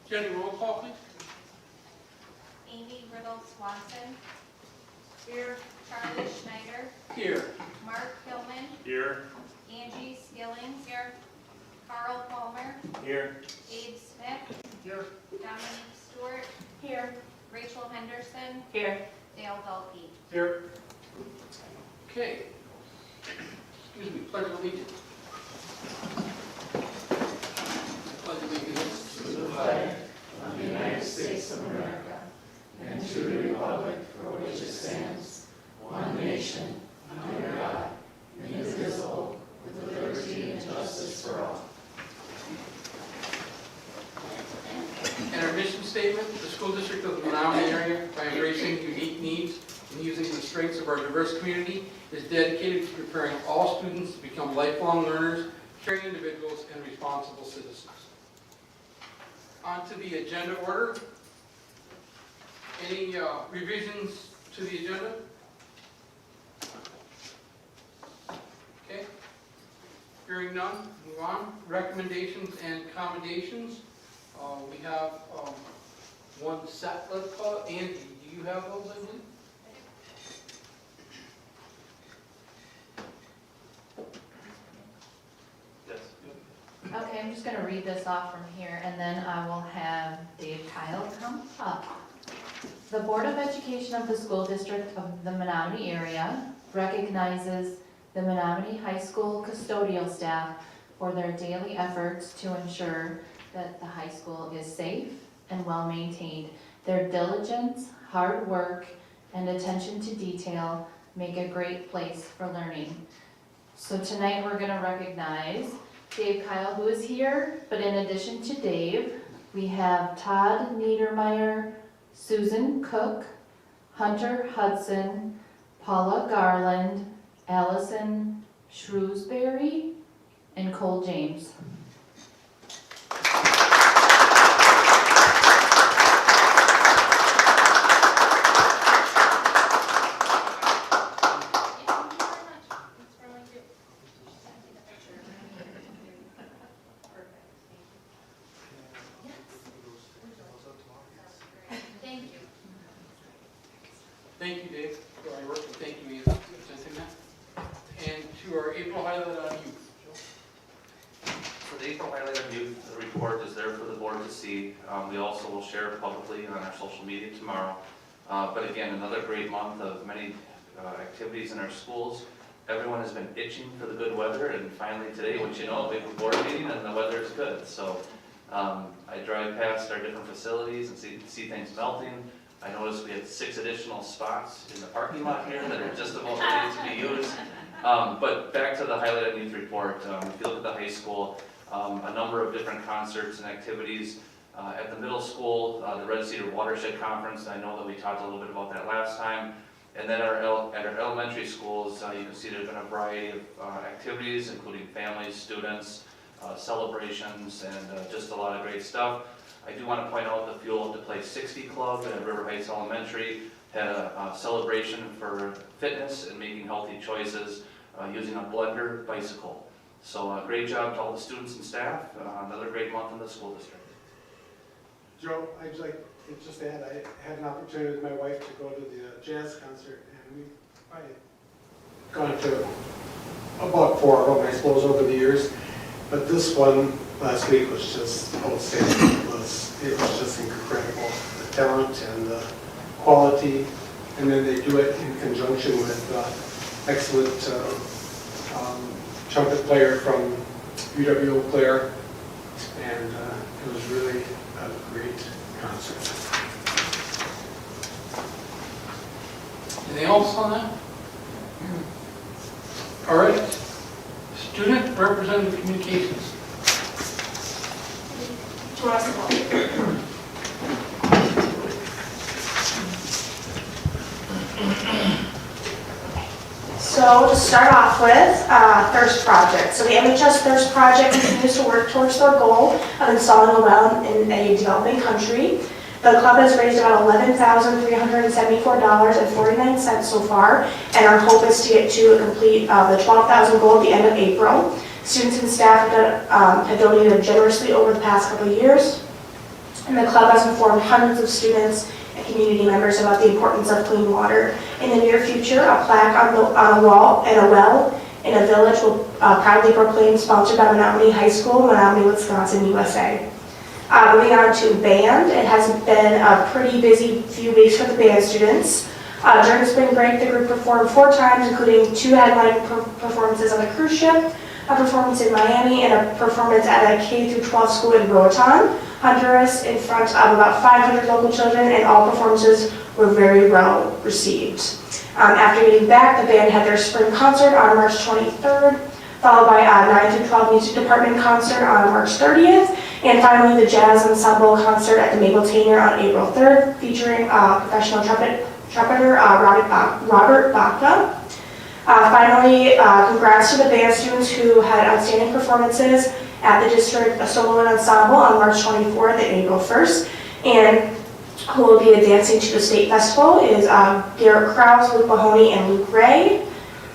Jenny, roll call, please. Amy Riddle Swanson. Here. Charlie Schneider. Here. Mark Hillman. Here. Angie Skillings. Here. Carl Palmer. Here. Abe Smith. Here. Dominique Stewart. Here. Rachel Henderson. Here. Dale Dalkey. Here. Okay. Excuse me, pledge of allegiance. Pledge of allegiance. To the flag of the United States of America and to the republic for which it stands, one nation, under God, indivisible, with liberty and justice for all. And our mission statement, the school district of the Menomonie area, by embracing unique needs and using the strengths of our diverse community, is dedicated to preparing all students to become lifelong learners, caring individuals, and responsible citizens. On to the agenda order. Any revisions to the agenda? Okay. Hearing none, move on. Recommendations and commendations. We have one set, let's call it. Andy, do you have those, I believe? Yes. Okay, I'm just going to read this off from here, and then I will have Dave Kyle come up. The Board of Education of the School District of the Menomonie area recognizes the Menomonie High School custodial staff for their daily efforts to ensure that the high school is safe and well-maintained. Their diligence, hard work, and attention to detail make a great place for learning. So tonight we're going to recognize Dave Kyle, who is here, but in addition to Dave, we have Todd Niedermeyer, Susan Cook, Hunter Hudson, Paula Garland, Allison Shrewsbury, and Cole James. Thank you, Dave, for all your work, and thank you, Ian, for presenting that. And to our April highlight on youth. So the April highlight of youth report is there for the board to see. We also will share it publicly on our social media tomorrow. But again, another great month of many activities in our schools. Everyone has been itching for the good weather, and finally today, what you know, we have a board meeting and the weather is good. So I drive past our different facilities and see things melting. I noticed we had 6 additional spots in the parking lot here that are just about ready to be used. But back to the highlight of youth report, if you look at the high school, a number of different concerts and activities. At the middle school, the Red Cedar Watershed Conference, I know that we talked a little bit about that last time. And then at our elementary schools, you can see there's been a variety of activities, including families, students, celebrations, and just a lot of great stuff. I do want to point out the Fuel Up to Play 60 Club at River Heights Elementary had a celebration for fitness and making healthy choices using a blender bicycle. So great job to all the students and staff. Another great month in the school district. Joe, I'd just like to just add, I had an opportunity with my wife to go to the jazz concert, and we've probably gone to about 4 of them, I suppose, over the years. But this one last week was just outstanding. It was just incredible, the talent and the quality. And then they do it in conjunction with excellent trumpet player from UW Eau Claire. And it was really a great concert. Anything else on that? All right. Student Representative Communications. So to start off with, Thirst Project. So the MHS Thirst Project continues to work towards their goal of installing a well in a developing country. The club has raised about $11,374.49 so far, and our hope is to get to complete the $12,000 goal at the end of April. Students and staff have donated generously over the past couple of years. And the club has informed hundreds of students and community members about the importance of clean water. In the near future, a plaque on a wall and a well in a village will proudly proclaim, sponsored by Menomonie High School, Menomonie, Wisconsin, USA. Moving on to band, it has been a pretty busy few weeks for the band students. During spring break, the group performed 4 times, including 2 headline performances on a cruise ship, a performance in Miami, and a performance at a K-12 school in Roatan, Honduras, in front of about 500 local children, and all performances were very well received. After getting back, the band had their spring concert on March 23rd, followed by a 9 through 12 music department concert on March 30th, and finally the jazz ensemble concert at the Mabel Tainer on April 3rd, featuring professional trumpeter Robert Baca. Finally, congrats to the band students who had outstanding performances at the district solo and ensemble on March 24th and April 1st, and who will be advancing to the state festival is Garrett Krause, Luke Mahoney, and Luke Ray.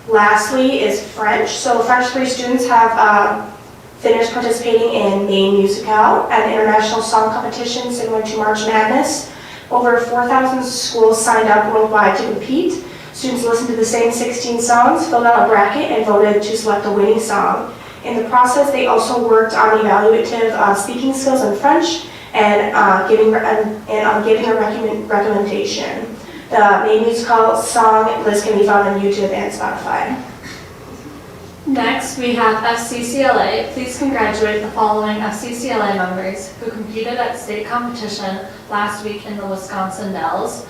Lastly is French. So French 3 students have finished participating in Maine Musicale, an international song competition similar to March Madness. Over 4,000 schools signed up worldwide to compete. Students listened to the same 16 songs, filled out a bracket, and voted to select a winning song. In the process, they also worked on evaluative speaking skills in French and giving a recommendation. The Maine Musical song list can be found on YouTube and Spotify. Next, we have FCCLA. Please congratulate the following FCCLA members who competed at state competition last week in the Wisconsin Dells.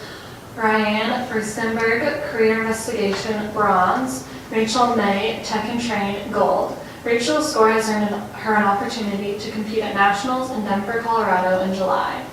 Ryan Furstenberg, Career Investigation, bronze. Rachel May, Tech and Train, gold. Rachel's score has earned her an opportunity to compete at Nationals in Denver, Colorado in July.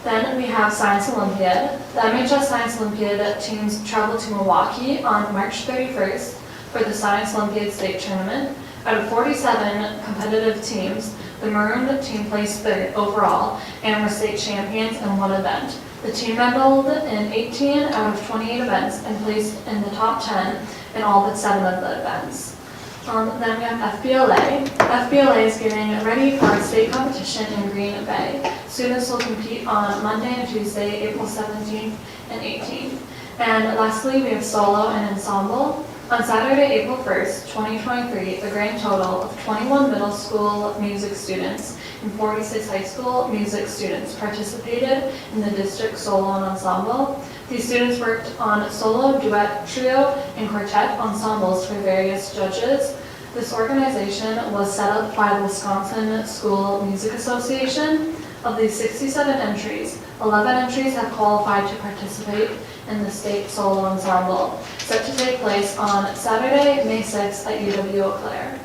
Then we have Science Olympiad. The MHS Science Olympiad teams travel to Milwaukee on March 31st for the Science Olympiad State Tournament. Out of 47 competitive teams, the Maroon team placed 3rd overall and were state champions in 1 event. The team medaled in 18 out of 28 events and placed in the top 10 in all but 7 of the events. Then we have FBLA. FBLA is getting ready for a state competition in Green Bay. Students will compete on Monday and Tuesday, April 17th and 18th. And lastly, we have solo and ensemble. On Saturday, April 1st, 2023, a grand total of 21 middle school music students and 46 high school music students participated in the district solo and ensemble. These students worked on solo, duet, trio, and quartet ensembles for various judges. This organization was set up by the Wisconsin School Music Association. Of these 67 entries, 11 entries have qualified to participate in the state solo ensemble, set to take place on Saturday, May 6th at UW-Eau Claire.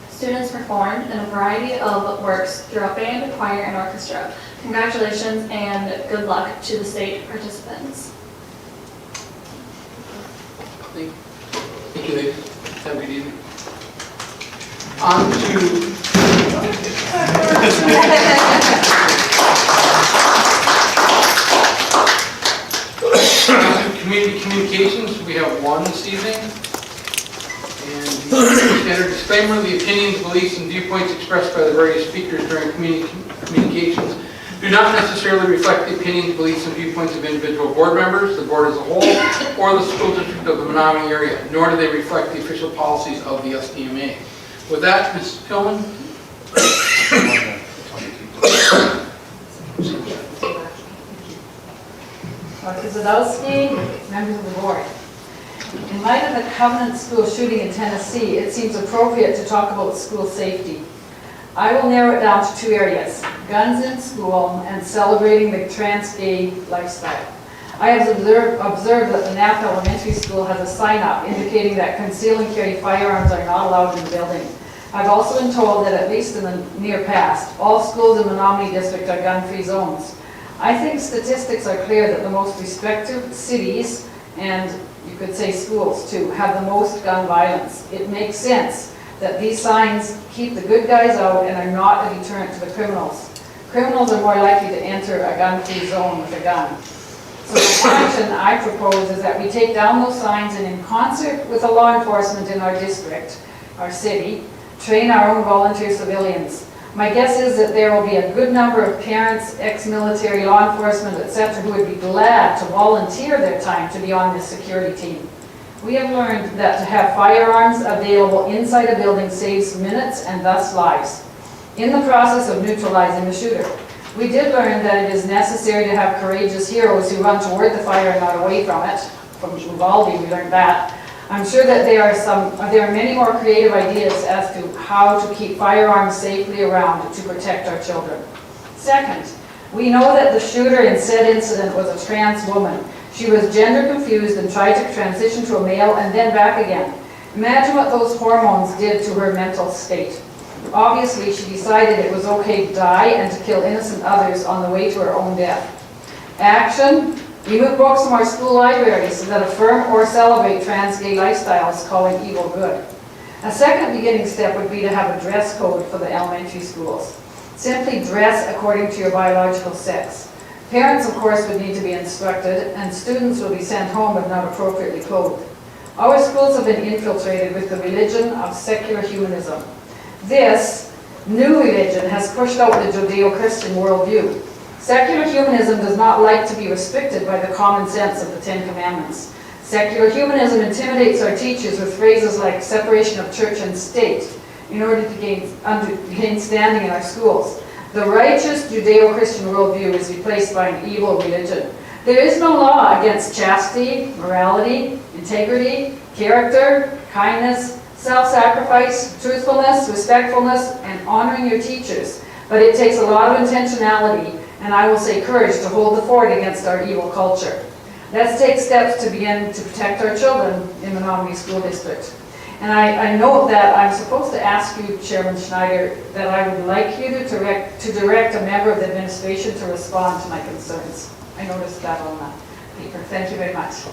Students performed in a variety of works throughout band, choir, and orchestra. Congratulations and good luck to the state participants. Thank you, ladies. Have a good evening. On to community communications. We have one this evening. And standard disclaimer, the opinions, beliefs, and viewpoints expressed by the various speakers during communications do not necessarily reflect the opinions, beliefs, and viewpoints of individual board members, the board as a whole, or the school district of the Menomonie area, nor do they reflect the official policies of the SDMA. With that, Mrs. Pillman. Dr. Zadowski, members of the board. In light of the Covenant School shooting in Tennessee, it seems appropriate to talk about school safety. I will narrow it down to 2 areas: guns in school and celebrating the trans-gay lifestyle. I have observed that the Knapp Elementary School has a sign up indicating that conceal and carry firearms are not allowed in the building. I've also been told that, at least in the near past, all schools in the Menomonie district are gun-free zones. I think statistics are clear that the most restrictive cities, and you could say schools too, have the most gun violence. It makes sense that these signs keep the good guys out and are not a deterrent to the criminals. Criminals are more likely to enter a gun-free zone with a gun. So the action I propose is that we take down those signs and, in concert with the law enforcement in our district, our city, train our own volunteer civilians. My guess is that there will be a good number of parents, ex-military, law enforcement, etc., who would be glad to volunteer their time to be on this security team. We have learned that to have firearms available inside a building saves minutes and thus lives. In the process of neutralizing the shooter, we did learn that it is necessary to have courageous heroes who run toward the fire and not away from it. From Uvalde, we learned that. I'm sure that there are many more creative ideas as to how to keep firearms safely around to protect our children. Second, we know that the shooter in said incident was a trans woman. She was gender confused and tried to transition to a male and then back again. Imagine what those hormones did to her mental state. Obviously, she decided it was okay to die and to kill innocent others on the way to her own death. Action. Remove books from our school libraries that affirm or celebrate trans-gay lifestyles, calling evil good. A second beginning step would be to have a dress code for the elementary schools. Simply dress according to your biological sex. Parents, of course, would need to be instructed, and students will be sent home if not appropriately clothed. Our schools have been infiltrated with the religion of secular humanism. This new religion has pushed out the Judeo-Christian worldview. Secular humanism does not like to be restricted by the common sense of the Ten Commandments. Secular humanism intimidates our teachers with phrases like separation of church and state in order to gain standing in our schools. The righteous Judeo-Christian worldview is replaced by an evil religion. There is no law against chastity, morality, integrity, character, kindness, self-sacrifice, truthfulness, respectfulness, and honoring your teachers. But it takes a lot of intentionality, and I will say courage, to hold the fort against our evil culture. Let's take steps to begin to protect our children in the Menomonie School District. And I note that I'm supposed to ask you, Chairman Schneider, that I would like you to direct a member of the administration to respond to my concerns. I noticed that on the paper. Thank you very much.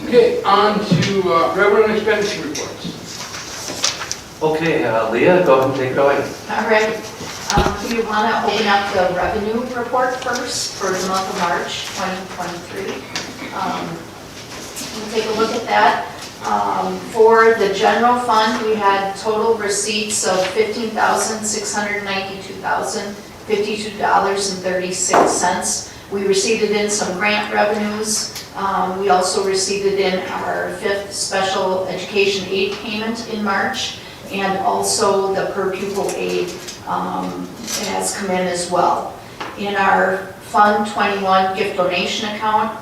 Okay, on to revenue and expenditure reports. Okay, Leah, go ahead and take it away. All right. Do you want to open up the revenue report first for the month of March 2023? We'll take a look at that. For the general fund, we had total receipts of $15,692,052.36. We received in some grant revenues. We also received in our 5th special education aid payment in March, and also the per pupil aid has come in as well. In our Fund 21 gift donation account,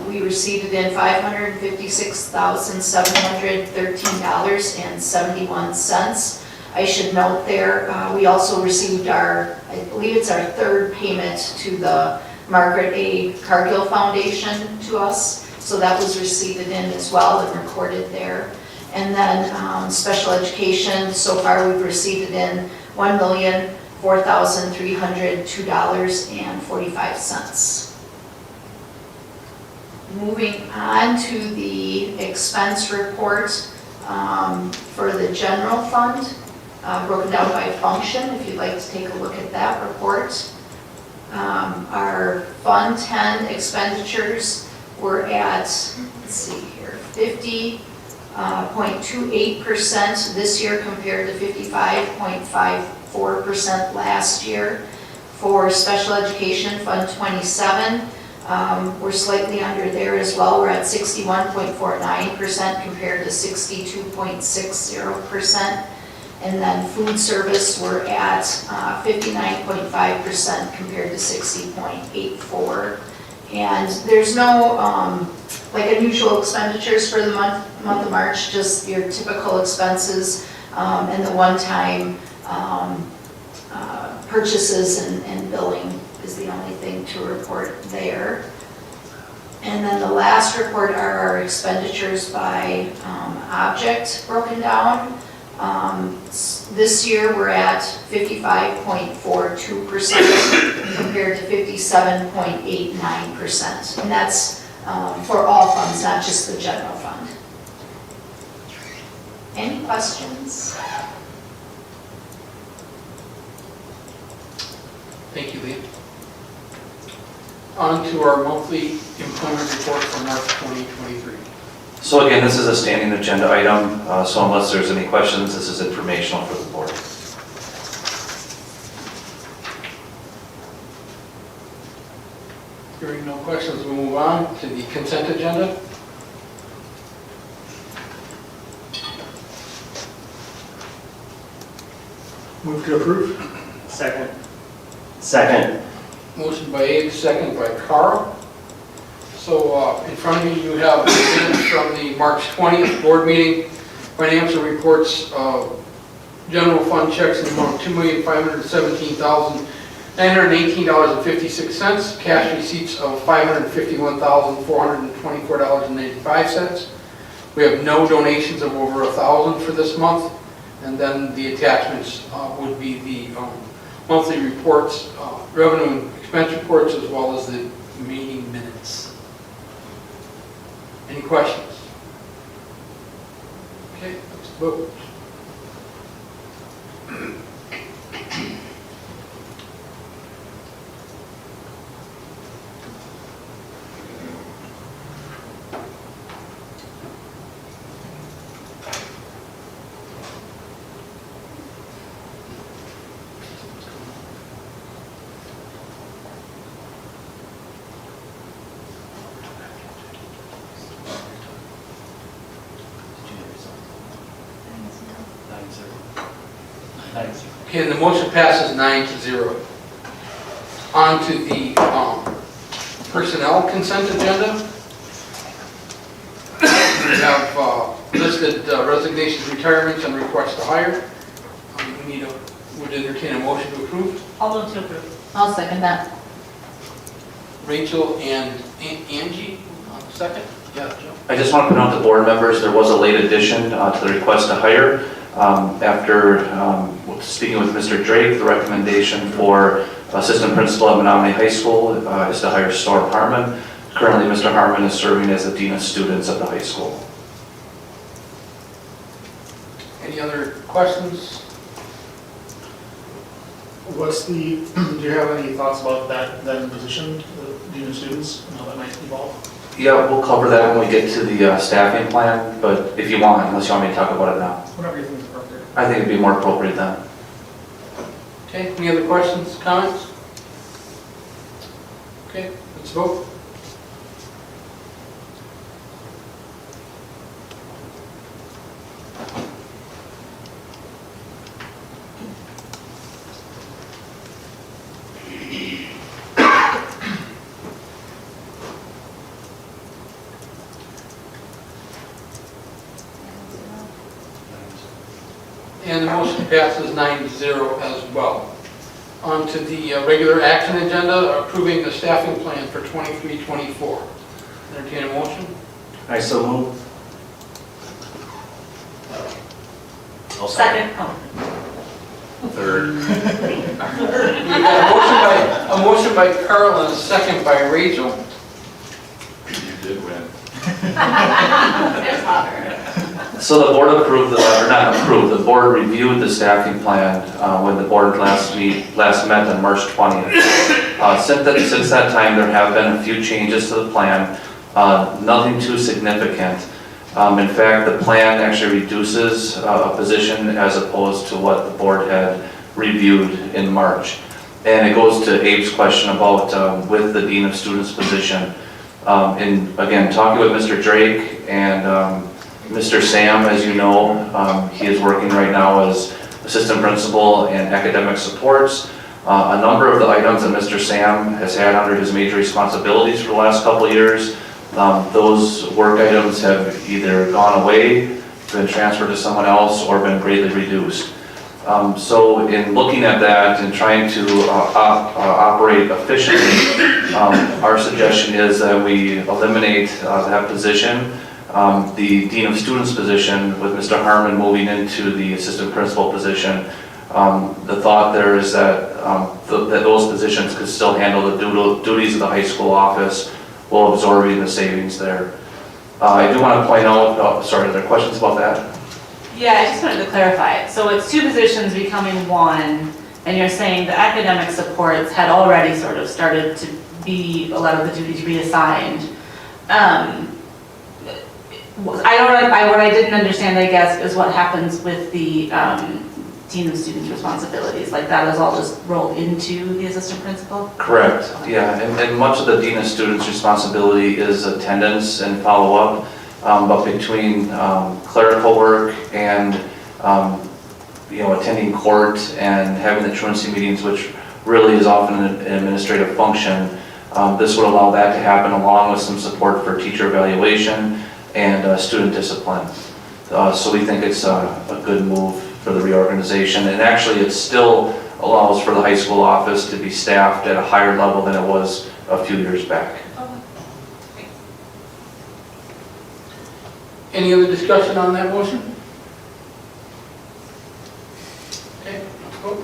we received in $556,713.71. I should note there, we also received I believe it's our 3rd payment to the Margaret A. Cargill Foundation to us. So that was received in as well and recorded there. And then special education, so far we've received in $1,004,302.45. Moving on to the expense report for the general fund, broken down by function, if you'd like to take a look at that report. Our Fund 10 expenditures were at, let's see here, 50.28% this year compared to 55.54% last year. For special education, Fund 27, we're slightly under there as well. We're at 61.49% compared to 62.60%. And then food service, we're at 59.5% compared to 60.84%. And there's no like unusual expenditures for the month of March, just your typical expenses and the one-time purchases and billing is the only thing to report there. And then the last report are our expenditures by object broken down. This year we're at 55.42% compared to 57.89%. And that's for all funds, not just the general fund. Any questions? Thank you, Leah. On to our monthly employment report for March 2023. So again, this is a standing agenda item, so unless there's any questions, this is informational for the board. Hearing no questions, we'll move on to the consent agenda. Move to approve. Second. Second. Motion by Abe, second by Carl. So in front of you, you have the minutes from the March 20th board meeting, financial reports, general fund checks in the amount of $2,517,918.56, cash receipts of $551,424.95. We have no donations of over $1,000 for this month, and then the attachments would be the monthly reports, revenue and expense reports, as well as the meeting minutes. Any questions? Okay, let's vote. Okay, and the motion passes 9-0. On to the personnel consent agenda. We have listed resignations, retirements, and requests to hire. We would entertain a motion to approve. I'll move to approve. I'll second that. Rachel and Angie, second. Yeah, Joe. I just want to point out to board members, there was a late addition to the request to hire. After speaking with Mr. Drake, the recommendation for assistant principal at Menomonie High School is to hire Storm Harmon. Currently, Mr. Harmon is serving as the dean of students at the high school. Any other questions? What's the, do you have any thoughts about that then position, the dean of students, and how that might evolve? Yeah, we'll cover that when we get to the staffing plan, but if you want, unless you want me to talk about it now. Whatever you think is appropriate. I think it'd be more appropriate then. Okay, any other questions, comments? Okay, let's vote. And the motion passes 9-0 as well. On to the regular action agenda, approving the staffing plan for 23-24. Entertain a motion. I so move. Second. Third. We got a motion by Carl and a second by Rachel. You did win. There's Father. So the board approved, or not approved, the board reviewed the staffing plan when the board last met on March 20th. Since that time, there have been a few changes to the plan, nothing too significant. In fact, the plan actually reduces a position as opposed to what the board had reviewed in March. And it goes to Abe's question about with the dean of students position. And again, talking with Mr. Drake and Mr. Sam, as you know, he is working right now as assistant principal and academic supports. A number of the items that Mr. Sam has had under his major responsibilities for the last couple of years, those work items have either gone away, been transferred to someone else, or been greatly reduced. So in looking at that and trying to operate efficiently, our suggestion is that we eliminate that position. The dean of students position, with Mr. Harmon moving into the assistant principal position, the thought there is that that those positions could still handle the duties of the high school office while absorbing the savings there. I do want to point out, sorry, are there questions about that? Yeah, I just wanted to clarify. So it's two positions becoming one, and you're saying the academic supports had already sort of started to be a lot of the duties reassigned. what I didn't understand, I guess, is what happens with the dean of students' responsibilities. Like that is all just rolled into the assistant principal? Correct, yeah, and much of the dean of students' responsibility is attendance and follow-up, but between clerical work and, attending court and having the truancy meetings, which really is often an administrative function, this would allow that to happen along with some support for teacher evaluation and student discipline. So we think it's a good move for the reorganization, and actually it still allows for the high school office to be staffed at a higher level than it was a few years back. Any other discussion on that motion? Okay, let's vote.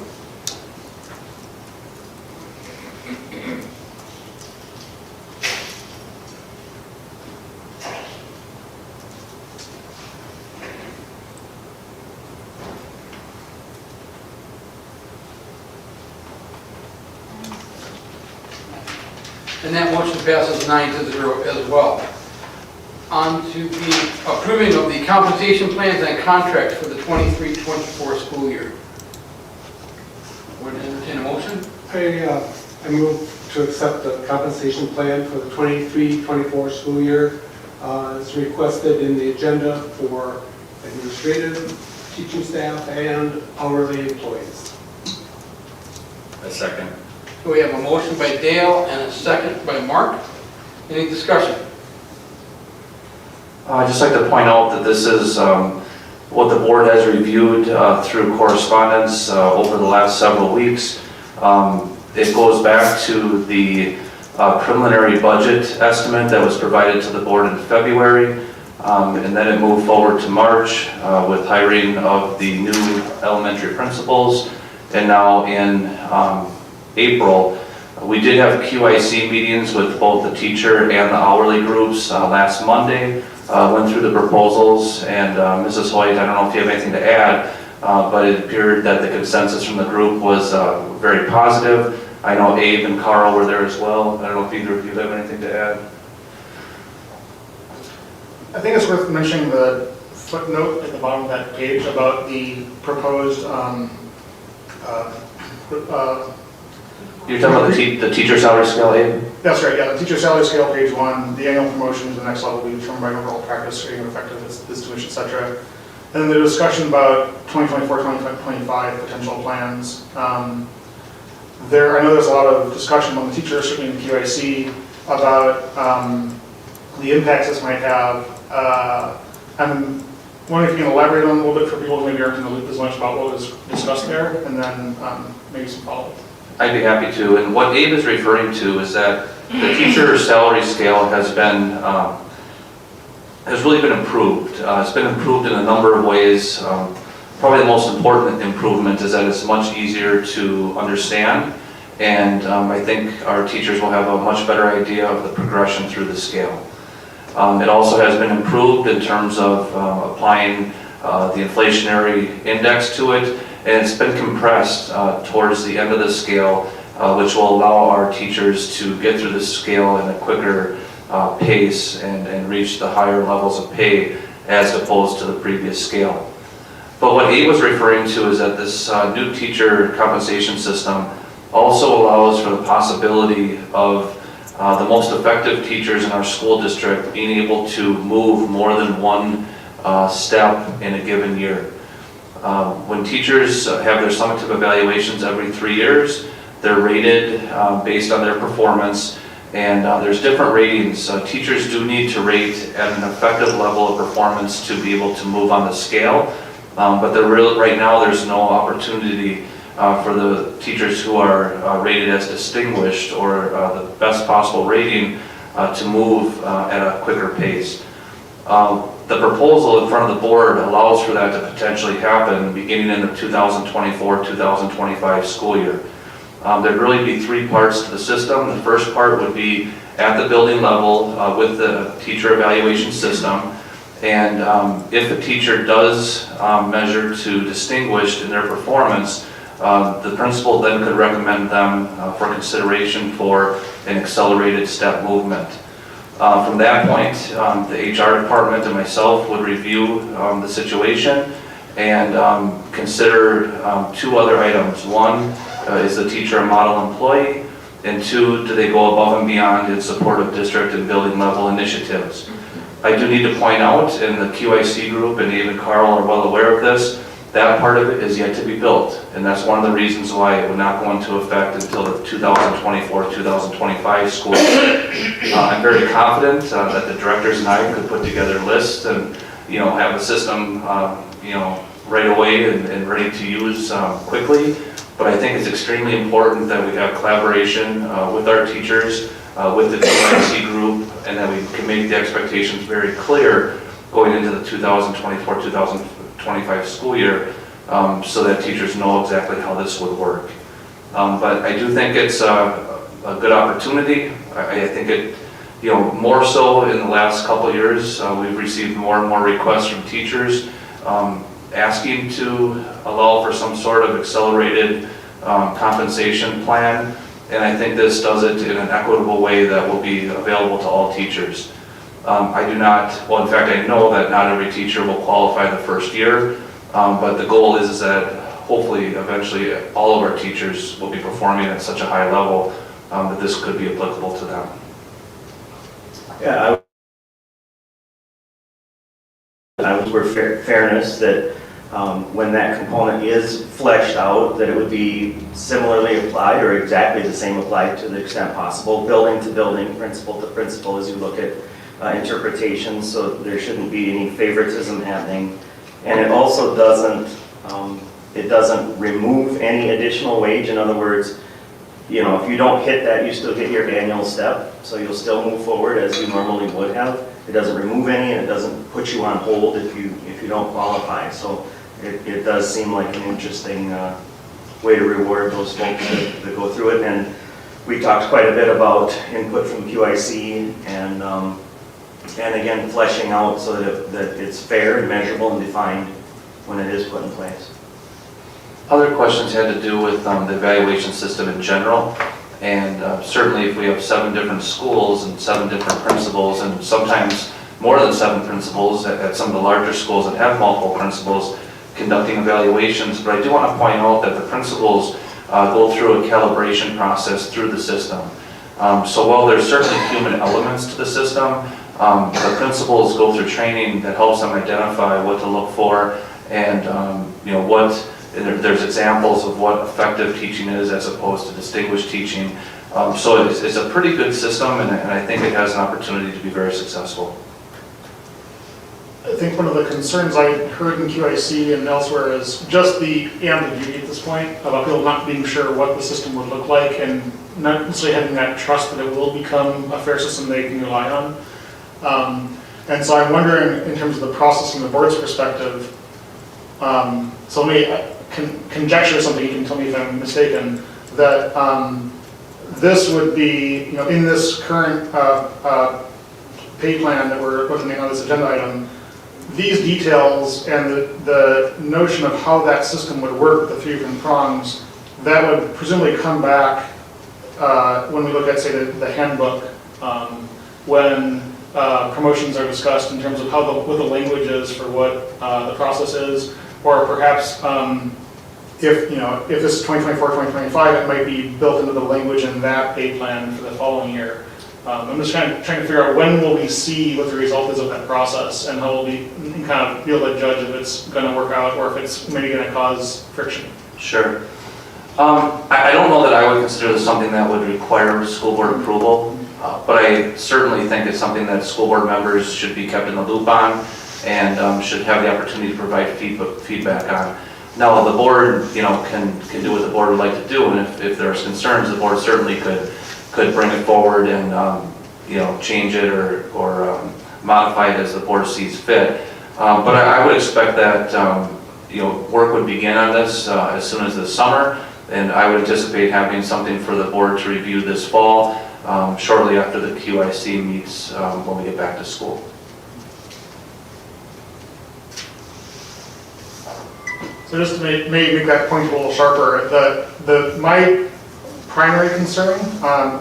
And that motion passes 9-0 as well. On to the approving of the compensation plans and contracts for the 23-24 school year. Would entertain a motion? I move to accept the compensation plan for the 23-24 school year. It's requested in the agenda for administrative, teaching staff, and hourly employees. A second. So we have a motion by Dale and a second by Mark. Any discussion? I'd just like to point out that this is what the board has reviewed through correspondence over the last several weeks. It goes back to the preliminary budget estimate that was provided to the board in February, and then it moved forward to March with hiring of the new elementary principals, and now in April. We did have QIC meetings with both the teacher and the hourly groups last Monday. Went through the proposals, and Mrs. Hoyt, I don't know if you have anything to add, but it appeared that the consensus from the group was very positive. I know Abe and Carl were there as well. I don't know if either of you have anything to add. I think it's worth mentioning the footnote at the bottom of that page about the proposed You're talking about the teacher salary scale, Abe? That's right, yeah, the teacher salary scale, page 1, the annual promotion to the next level will be determined by overall practice, rating of effectiveness, tuition, etc. And then the discussion about 2024-2025 potential plans. I know there's a lot of discussion among the teachers, certainly in the QIC, about the impacts this might have. I'm wondering if you can elaborate on it a little bit for people who maybe aren't in the loop as much about what was discussed there, and then maybe some follow-up. I'd be happy to. And what Abe is referring to is that the teacher salary scale has really been improved. It's been improved in a number of ways. Probably the most important improvement is that it's much easier to understand, and I think our teachers will have a much better idea of the progression through the scale. It also has been improved in terms of applying the inflationary index to it, and it's been compressed towards the end of the scale, which will allow our teachers to get through the scale in a quicker pace and reach the higher levels of pay as opposed to the previous scale. But what Abe was referring to is that this new teacher compensation system also allows for the possibility of the most effective teachers in our school district being able to move more than one step in a given year. When teachers have their summative evaluations every 3 years, they're rated based on their performance, and there's different ratings. Teachers do need to rate at an effective level of performance to be able to move on the scale, but right now there's no opportunity for the teachers who are rated as distinguished or the best possible rating to move at a quicker pace. The proposal in front of the board allows for that to potentially happen beginning in the 2024-2025 school year. There'd really be 3 parts to the system. The first part would be at the building level with the teacher evaluation system. And if a teacher does measure to distinguished in their performance, the principal then could recommend them for consideration for an accelerated step movement. From that point, the HR department and myself would review the situation and consider two other items. One, is the teacher a model employee? And two, do they go above and beyond in support of district and building level initiatives? I do need to point out, and the QIC group and Dave and Carl are well aware of this, that part of it is yet to be built. And that's one of the reasons why it would not go into effect until the 2024-2025 school year. I'm very confident that the directors and I could put together lists and, have the system, right away and ready to use quickly. But I think it's extremely important that we have collaboration with our teachers, with the QIC group, and that we can make the expectations very clear going into the 2024-2025 school year, so that teachers know exactly how this would work. But I do think it's a good opportunity. I think it, more so in the last couple of years, we've received more and more requests from teachers asking to allow for some sort of accelerated compensation plan. And I think this does it in an equitable way that will be available to all teachers. I do not, well, in fact, I know that not every teacher will qualify the first year, but the goal is that hopefully, eventually, all of our teachers will be performing at such a high level that this could be applicable to them. Yeah, I would for fairness that when that component is fleshed out, that it would be similarly applied or exactly the same applied to the extent possible, building to building, principal to principal, as you look at interpretations, so there shouldn't be any favoritism happening. And it also doesn't remove any additional wage. In other words, if you don't hit that, you still get your annual step, so you'll still move forward as you normally would have. It doesn't remove any, and it doesn't put you on hold if you don't qualify. So it does seem like an interesting way to reward those folks that go through it. And we talked quite a bit about input from QIC and again, fleshing out so that it's fair and measurable and defined when it is put in place. Other questions had to do with the evaluation system in general. And certainly if we have 7 different schools and 7 different principals, and sometimes more than 7 principals at some of the larger schools that have multiple principals conducting evaluations. But I do want to point out that the principals go through a calibration process through the system. So while there's certainly human elements to the system, the principals go through training that helps them identify what to look for and there's examples of what effective teaching is as opposed to distinguished teaching. So it's a pretty good system, and I think it has an opportunity to be very successful. I think one of the concerns I heard in QIC and elsewhere is just the ambiguity at this point about people not being sure what the system would look like and not necessarily having that trust that it will become a fair system they can rely on. And so I'm wondering, in terms of the process from the board's perspective, so let me conjecture something, you can tell me if I'm mistaken, that this would be, in this current pay plan that we're looking at on this agenda item, these details and the notion of how that system would work, the 3 different prongs, that would presumably come back when we look at, say, the handbook, when promotions are discussed in terms of what the language is for what the process is, or perhaps if this is 2024, 2025, it might be built into the language in that pay plan for the following year. I'm just trying to figure out when will we see what the result is of that process and how we'll be kind of be able to judge if it's going to work out or if it's maybe going to cause friction. Sure. I don't know that I would consider this something that would require school board approval, but I certainly think it's something that school board members should be kept in the loop on and should have the opportunity to provide feedback on. Now, the board, can do what the board would like to do, and if there's concerns, the board certainly could bring it forward and change it or modify it as the board sees fit. But I would expect that work would begin on this as soon as this summer, and I would anticipate having something for the board to review this fall, shortly after the QIC meets when we get back to school. So just to make that point a little sharper, my primary concern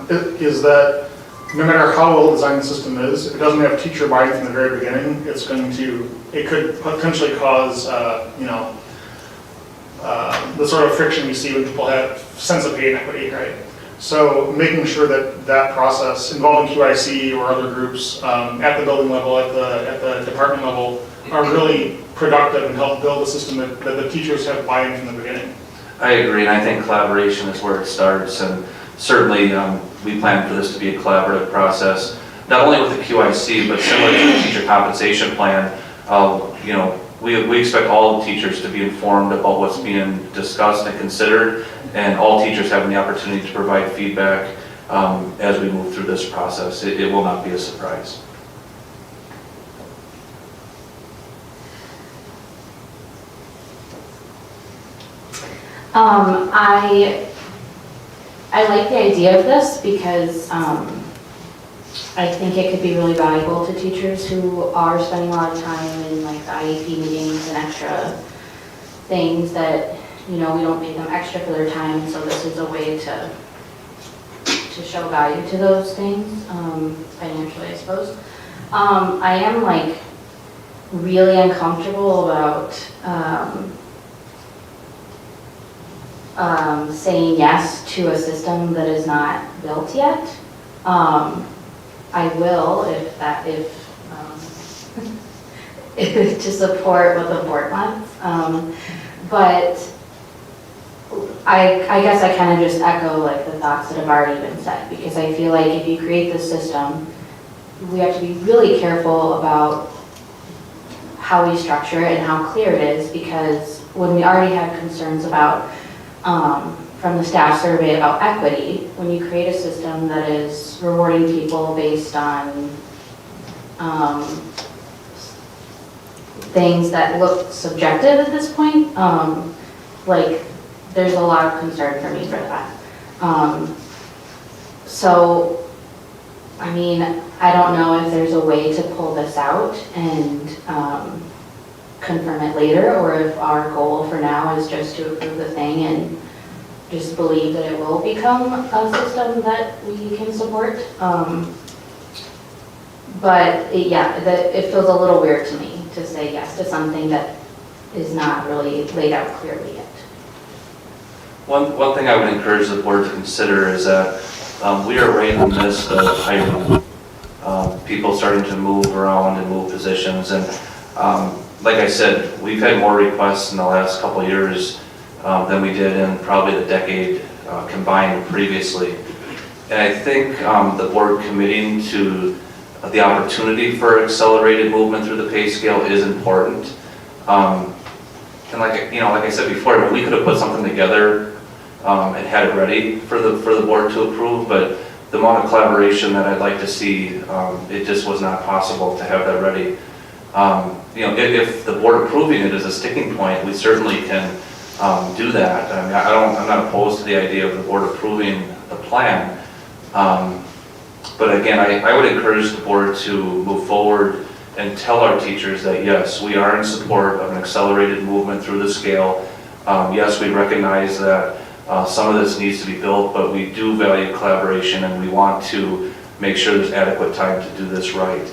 is that no matter how well designed the system is, if it doesn't have teacher buy-in from the very beginning, it could potentially cause, the sort of friction we see when people have sense of pay inequity, right? So making sure that that process involving QIC or other groups at the building level, at the department level, are really productive and help build a system that the teachers have buy-in from the beginning. I agree, and I think collaboration is where it starts, and certainly we plan for this to be a collaborative process, not only with the QIC, but similar to the teacher compensation plan. We expect all the teachers to be informed about what's being discussed and considered, and all teachers having the opportunity to provide feedback as we move through this process. It will not be a surprise. I like the idea of this because I think it could be really valuable to teachers who are spending a lot of time in like the IEP meetings and extra things that, we don't pay them extra for their time. So this is a way to show value to those things, financially, I suppose. I am like really uncomfortable about saying yes to a system that is not built yet. I will if to support what the board wants. But I guess I kind of just echo like the thoughts that have already been said, because I feel like if you create this system, we have to be really careful about how we structure it and how clear it is, because when we already had concerns about from the staff survey about equity, when you create a system that is rewarding people based on things that look subjective at this point, there's a lot of concern for me for that. So, I mean, I don't know if there's a way to pull this out and confirm it later, or if our goal for now is just to approve the thing and just believe that it will become a system that we can support. But it feels a little weird to me to say yes to something that is not really laid out clearly yet. One thing I would encourage the board to consider is that we are right in the midst of hiring. People starting to move around and move positions, and like I said, we've had more requests in the last couple of years than we did in probably the decade combined previously. And I think the board committing to the opportunity for accelerated movement through the pay scale is important. And like I said before, we could have put something together and had it ready for the board to approve, but the amount of collaboration that I'd like to see, it just was not possible to have that ready. If the board approving it is a sticking point, we certainly can do that. I mean, I'm not opposed to the idea of the board approving the plan. But again, I would encourage the board to move forward and tell our teachers that yes, we are in support of an accelerated movement through the scale. Yes, we recognize that some of this needs to be built, but we do value collaboration and we want to make sure there's adequate time to do this right.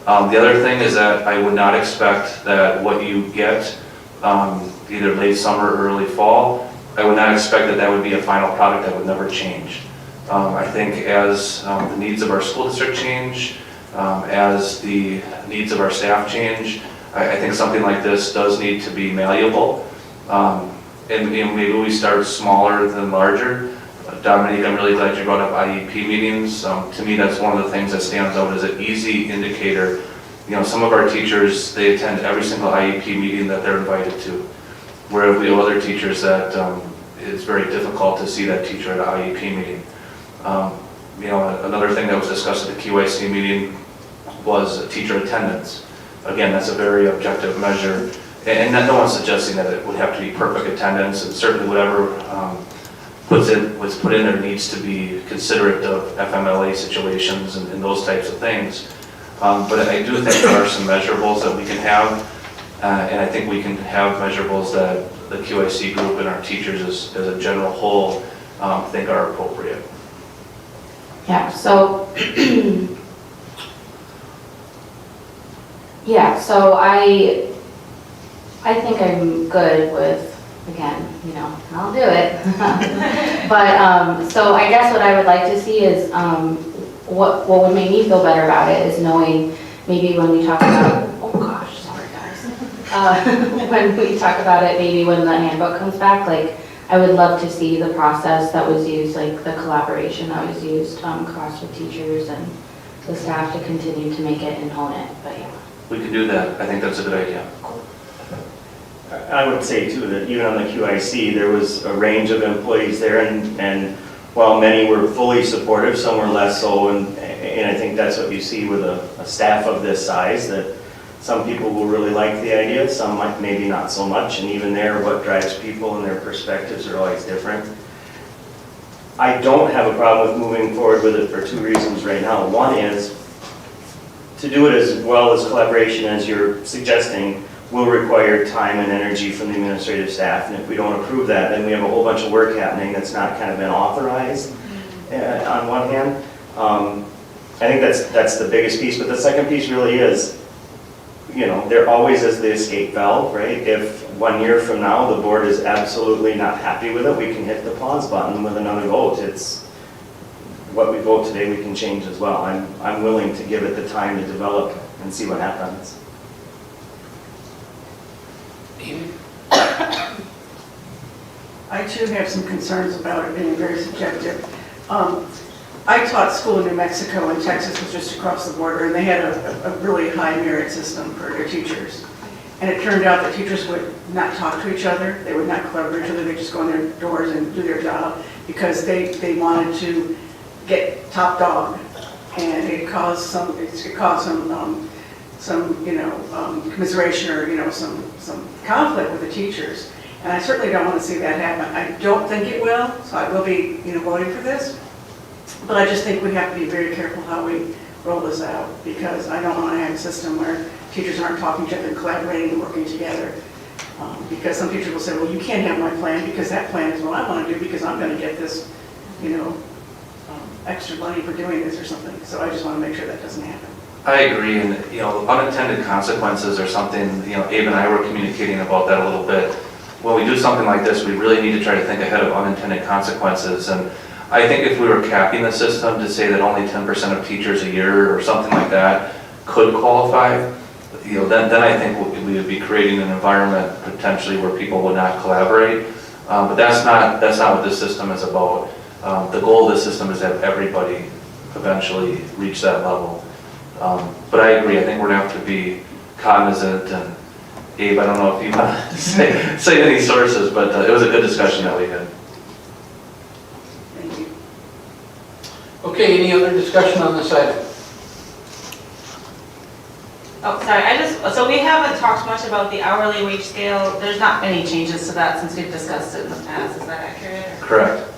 The other thing is that I would not expect that what you get either late summer or early fall, I would not expect that would be a final product that would never change. I think as the needs of our school district change, as the needs of our staff change, I think something like this does need to be malleable. And maybe we start smaller than larger. Dominique, I'm really glad you brought up IEP meetings. To me, that's one of the things that stands out as an easy indicator. Some of our teachers, they attend every single IEP meeting that they're invited to, where we have other teachers that it's very difficult to see that teacher at an IEP meeting. Another thing that was discussed at the QIC meeting was teacher attendance. Again, that's a very objective measure, and no one's suggesting that it would have to be perfect attendance, and certainly whatever was put in there needs to be considerate of FMLA situations and those types of things. But I do think there are some measurables that we can have, and I think we can have measurables that the QIC group and our teachers as a general whole think are appropriate. Yeah, so, yeah, so I think I'm good with, again, you know, I'll do it. But, so I guess what I would like to see is, what would make me feel better about it is knowing maybe when we talk about, oh gosh, sorry guys. When we talk about it, maybe when the handbook comes back, like, I would love to see the process that was used, like the collaboration that was used across with teachers and the staff to continue to make it and hone it, but yeah. We could do that. I think that's a good idea. I would say too that even on the QIC, there was a range of employees there, and while many were fully supportive, some were less so, and I think that's what you see with a staff of this size, that some people will really like the idea, some might maybe not so much, and even there, what drives people and their perspectives are always different. I don't have a problem with moving forward with it for two reasons right now. One is, to do it as well as collaboration as you're suggesting will require time and energy from the administrative staff, and if we don't approve that, then we have a whole bunch of work happening that's not kind of been authorized on one hand. I think that's the biggest piece, but the second piece really is, you know, there always is the escape valve, right? If 1 year from now the board is absolutely not happy with it, we can hit the pause button with another vote. It's what we vote today we can change as well. I'm willing to give it the time to develop and see what happens. I too have some concerns about it being very subjective. I taught school in New Mexico, and Texas was just across the border, and they had a really high merit system for their teachers. And it turned out that teachers would not talk to each other, they would not collaborate with each other, they just go in their doors and do their job because they wanted to get top dog. And it caused some commiseration or some conflict with the teachers. And I certainly don't want to see that happen. I don't think it will, so I will be voting for this. But I just think we have to be very careful how we roll this out, because I don't want to have a system where teachers aren't talking to each other and collaborating and working together. Because some teachers will say, well, you can't have my plan because that plan is what I want to do because I'm going to get this, extra money for doing this or something. So I just want to make sure that doesn't happen. I agree, and unintended consequences are something, Abe and I were communicating about that a little bit. When we do something like this, we really need to try to think ahead of unintended consequences. And I think if we were capping the system to say that only 10% of teachers a year or something like that could qualify, then I think we would be creating an environment potentially where people would not collaborate. But that's not what this system is about. The goal of this system is that everybody eventually reach that level. But I agree, I think we're going to have to be cognizant, and Abe, I don't know if you want to say any sources, but it was a good discussion that we had. Thank you. Okay, any other discussion on this item? Oh, sorry, so we haven't talked much about the hourly wage scale. There's not any changes to that since we've discussed it in the past, is that accurate? Correct.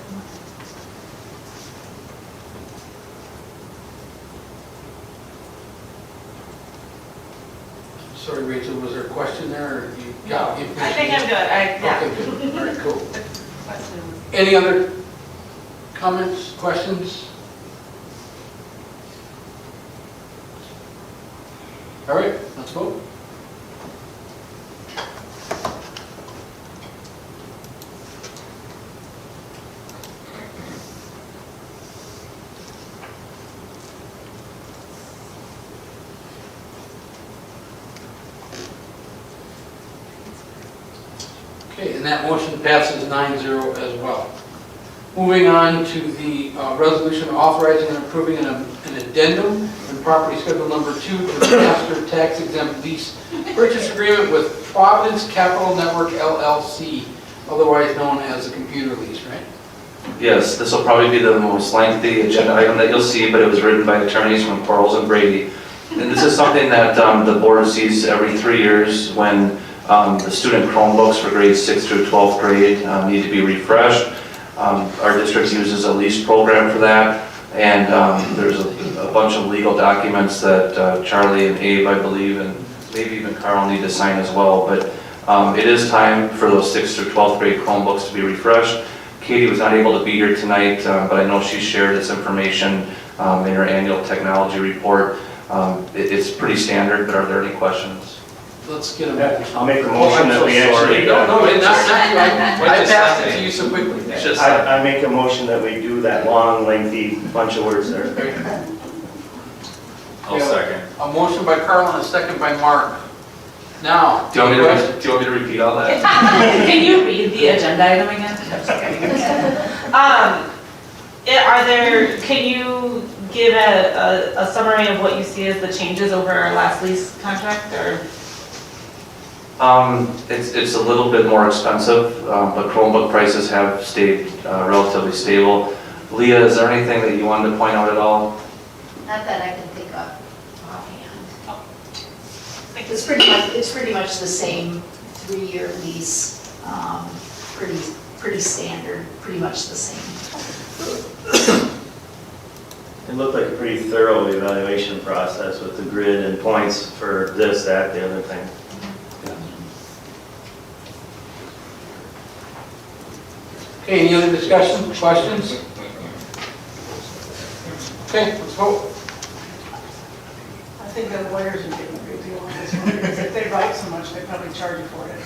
Sorry, Rachel, was there a question there, or you got the information? I think I'm good, yeah. Okay, good, all right, cool. Any other comments, questions? All right, let's vote. Okay, and that motion passes 9-0 as well. Moving on to the resolution authorizing and approving an addendum in property schedule number 2 to the master tax exempt lease purchase agreement with Providence Capital Network LLC, otherwise known as a computer lease, right? Yes, this will probably be the most lengthy agenda item that you'll see, but it was written by attorneys from Quarles and Brady. And this is something that the board sees every 3 years when the student Chromebooks for grades 6th through 12th grade need to be refreshed. Our district uses a lease program for that, and there's a bunch of legal documents that Charlie and Abe, I believe, and maybe even Carl need to sign as well. But it is time for those 6th through 12th grade Chromebooks to be refreshed. Katie was not able to be here tonight, but I know she shared this information in your annual technology report. It's pretty standard, but are there any questions? Let's get them. I'll make a motion that we actually. No, not you. I passed it to you so quickly. I make a motion that we do that long, lengthy bunch of words there. I'll second. A motion by Carl and a second by Mark. Now, Do you want me to repeat all that? Can you read the agenda item again? Can you give a summary of what you see as the changes over our last lease contract, or? It's a little bit more expensive, but Chromebook prices have stayed relatively stable. Leah, is there anything that you wanted to point out at all? Not that I can think of offhand. It's pretty much the same 3-year lease, pretty standard, pretty much the same. It looked like a pretty thorough evaluation process with the grid and points for this, that, the other thing. Okay, any other discussion, questions? Okay, let's vote. I think the lawyers are getting a good deal on this one, because if they write so much, they probably charge you for it.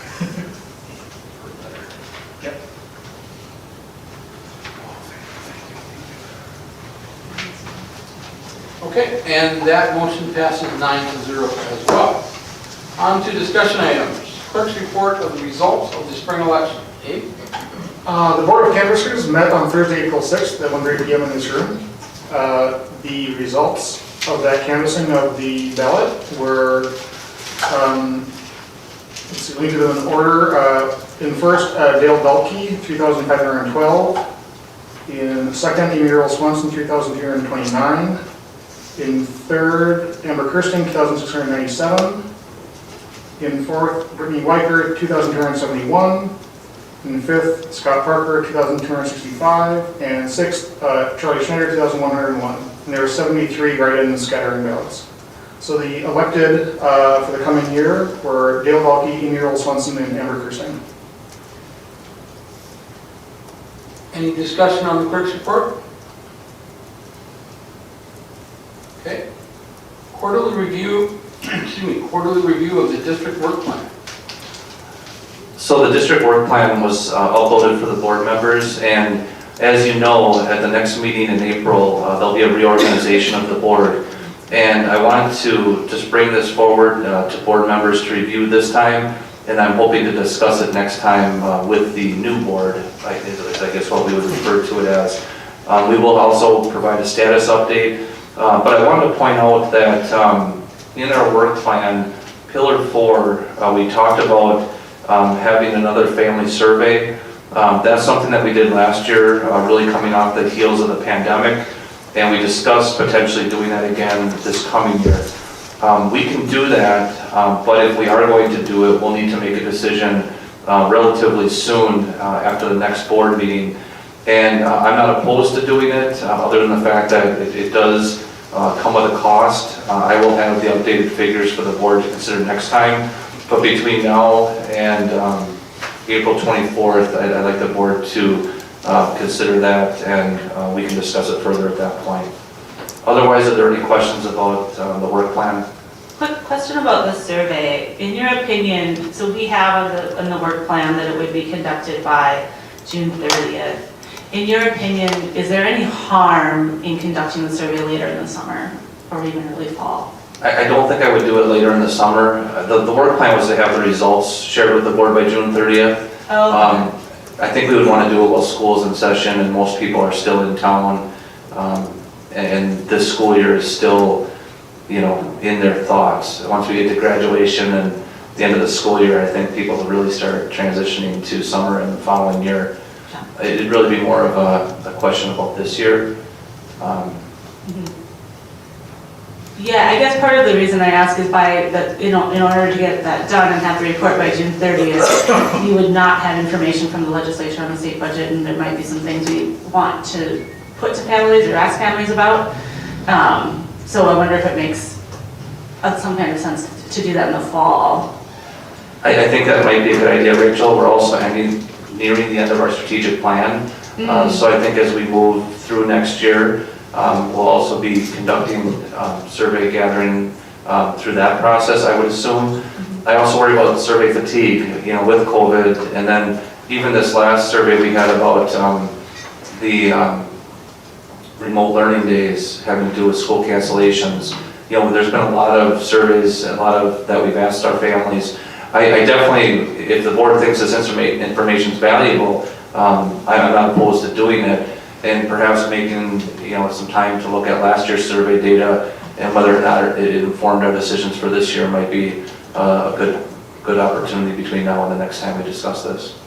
Okay, and that motion passes 9-0 as well. On to discussion items. Clerk's report of the results of the spring election. Abe? The Board of Canvassers met on Thursday, April 6th at 1:30 p.m. in this room. The results of that canvassing of the ballot were, let's see, we need to do in order. In first, Dale Belkey, 3,512. In second, Amy Earl Swanson, 3,329. In third, Amber Kirsting, 2,697. In fourth, Brittany Weicker, 2,271. In fifth, Scott Parker, 2,265. And sixth, Charlie Schneider, 2,101. And there were 73 write-in scattering ballots. So the elected for the coming year were Dale Balke, Amy Earl Swanson, and Amber Kirsting. Any discussion on the clerk's report? Okay. Quarterly review of the district work plan. So the district work plan was uploaded for the board members, and as you know, at the next meeting in April, there'll be a reorganization of the board. And I wanted to just bring this forward to board members to review this time, and I'm hoping to discuss it next time with the new board, I guess what we would refer to it as. We will also provide a status update, but I wanted to point out that in our work plan, Pillar 4, we talked about having another family survey. That's something that we did last year, really coming off the heels of the pandemic, and we discussed potentially doing that again this coming year. We can do that, but if we are going to do it, we'll need to make a decision relatively soon after the next board meeting. And I'm not opposed to doing it, other than the fact that it does come with a cost. I will have the updated figures for the board to consider next time, but between now and April 24th, I'd like the board to consider that, and we can discuss it further at that point. Otherwise, are there any questions about the work plan? Quick question about the survey. In your opinion, so we have in the work plan that it would be conducted by June 30th. In your opinion, is there any harm in conducting the survey later in the summer or even early fall? I don't think I would do it later in the summer. The work plan was to have the results shared with the board by June 30th. Oh, I think we would want to do it while school's in session and most people are still in town. And this school year is still, in their thoughts. Once we get to graduation and the end of the school year, I think people will really start transitioning to summer and the following year. It'd really be more of a question about this year. Yeah, I guess part of the reason I ask is in order to get that done and have the report by June 30th, you would not have information from the legislature on the state budget, and there might be some things we want to put to families or ask families about. So I wonder if it makes some kind of sense to do that in the fall. I think that might be a good idea, Rachel. We're also nearing the end of our strategic plan. So I think as we move through next year, We'll also be conducting survey gathering through that process, I would assume. I also worry about survey fatigue, with COVID, and then even this last survey we had about the remote learning days having to do with school cancellations. There's been a lot of surveys, that we've asked our families. I definitely, if the board thinks this information is valuable, I'm not opposed to doing it, and perhaps making, some time to look at last year's survey data and whether or not it informed our decisions for this year might be a good opportunity between now and the next time we discuss this.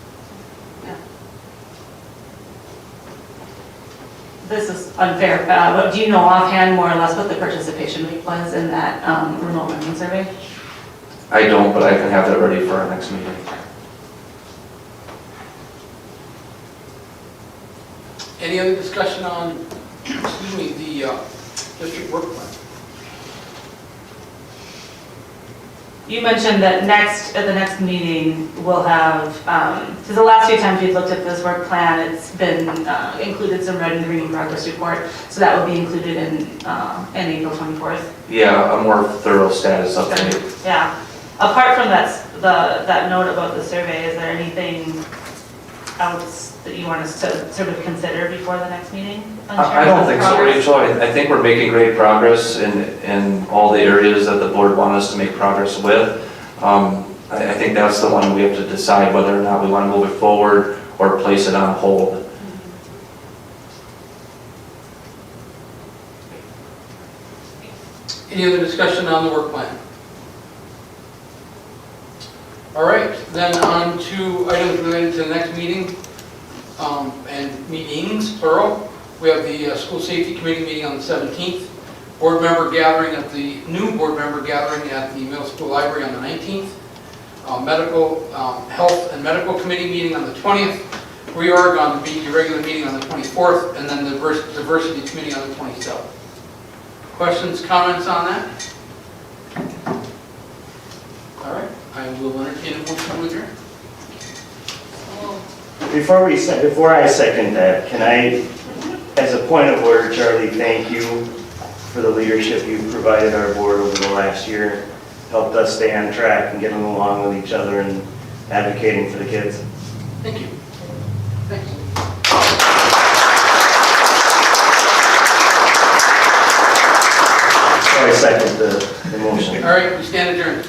This is unfair, but do you know offhand more or less what the participation rate was in that remote learning survey? I don't, but I can have that ready for our next meeting. Any other discussion on, the district work plan? You mentioned that at the next meeting, we'll have, so the last few times we've looked at this work plan, it's been included some red and green progress report, so that will be included in April 24th. Yeah, a more thorough status update. Yeah. Apart from that note about the survey, is there anything else that you want us to sort of consider before the next meeting? I don't think so, Rachel. I think we're making great progress in all the areas that the board want us to make progress with. I think that's the one we have to decide whether or not we want to move it forward or place it on hold. Any other discussion on the work plan? All right, then on to items related to the next meeting, and meetings, plural. We have the school safety committee meeting on the 17th, new board member gathering at the middle school library on the 19th, medical, health and medical committee meeting on the 20th, reorg on the regular meeting on the 24th, and then the diversity committee on the 27th. Questions, comments on that? All right, I will entertain a motion to adjourn. Before I second that, can I, as a point of order, Charlie, thank you for the leadership you've provided our board over the last year, helped us stay on track and getting along with each other and advocating for the kids. Thank you. Thanks. So I second the motion. All right, we stand adjourned.